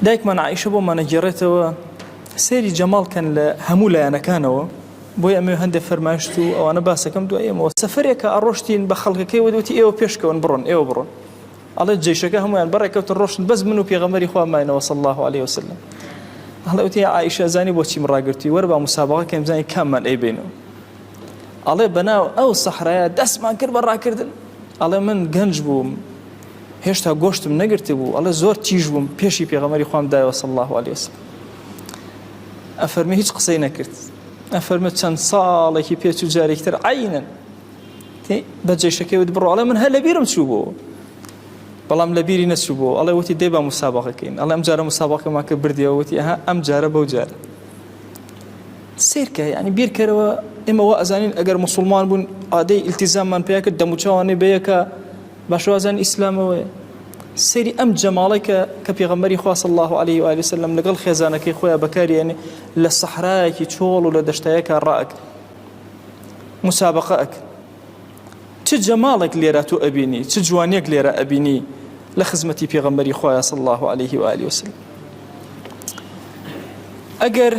دایکمان عائشە بۆمانە گێڕێتەوە سێری جەماڵکەن لە هەموو لایەنەکانەوە بۆی ئەمێ هەندێک فەرمایشت و ئەوانە باسەکەم دوای ئێمەوە سەفەرێکە ئەڕۆشتین بە خەڵکەکەی وەدوتی ئێوە پێشکەون بڕۆن ئێوە بڕۆن ئەڵێ جێشەکە هەمویان بەڕێکەوتن ڕۆشن بەس من و پێغەمبەری خوا ماینەوە صلی الله عليه وسلم ئەڵێ وتی عائشە زانی بۆچی ڕاگرتی وەرە با مسابقەکەم زانی کاممان ئەیبینەوە ئەڵێ بەناو ئەو سەحرایە دەستمان کرد بە ڕاکردن ئەڵێ من گەنج بووم هێشتا گۆشتم نەگرتی بوو ئەڵێ زۆر تیژ بووم پێشی پێغەمبەری خوام دایەوە صلی الله عليه وسلم ئەفەرمێ هیچ قسەی نەکرد ئەفەرمێ چەند ساڵێکی پێچ و جارێکتر عینەن بە جێشەکەی وت بڕۆ ئەڵێ من هەر لە بیرم چوو بۆ بەڵام لە بیری نەچوو بۆ ئەڵێ وتی دەی با مسابقەکەین ئەڵێ ئەم جارە مسابقەمان کرد بردیەوە وتی ئەها ئەم جارە بەو جارە سیرکە یعنی بیرکەرەوە ئێمە وا ئەزانین ئەگەر موسڵمان بوون ئادەی ئیلتیزاممان پێیا کرد دەموچاوانەی بەیەکە باشوازان ئیسلامەوەیە سەیری ئەم جەماڵێکە کە پێغەمبەری خوا صلی الله عليه و آله وسلم لەگەڵ خێزانەکەی خۆیان بەکارهێنێ لە سەحرایەکی چۆڵ و لە دەشتەیەکە ڕائەکرد مسابقە ئەکرد چ جەماڵێک لێرە تۆ ئەبینی چ جوانێک لێرە ئەبینی لە خزمەتی پێغەمبەری خوا صلی الله عليه و آله وسلم ئەگەر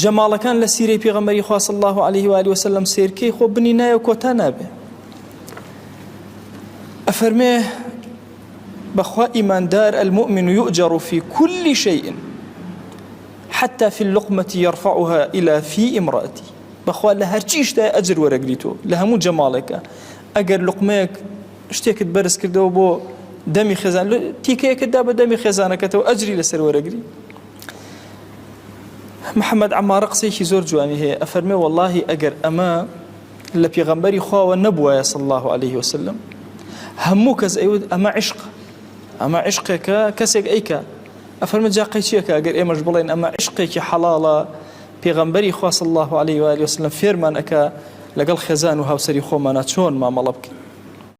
جەماڵەکان لە سیرەی پێغەمبەری خوا صلی الله عليه و آله وسلم سیرکەی خۆ بنی نایە و کۆتا نابێ أفرميه بخوا إيمان دار المؤمن يؤجر في كل شيء حتى في اللقمة يرفعها إلى في امرأتي بخوا لهرچیش دا أجر ورقريتو لهمو جمالك أجر لقميك اشتيك برس كردو بو دمي خزان تيكيك دا بدمي خزانك تو أجري لسر ورقري محمد عمار قصيشي زور جواني هي أفرميه والله أجر أما لبيغمبري خوا ونبوة صلى الله عليه وسلم همو کەس ئەیوت ئەمە عشقێکە کەسێک ئەیکە ئەفەرمە جا قەیچیەکە ئەگەر ئێمەش بڵێن ئەمە عشقێکی حەڵاڵە پێغەمبەری خوا صلی الله عليه و آله وسلم فێرمان ئەکا لەگەڵ خێزان و هاوسەری خۆمانە چۆن مامەڵە بکەین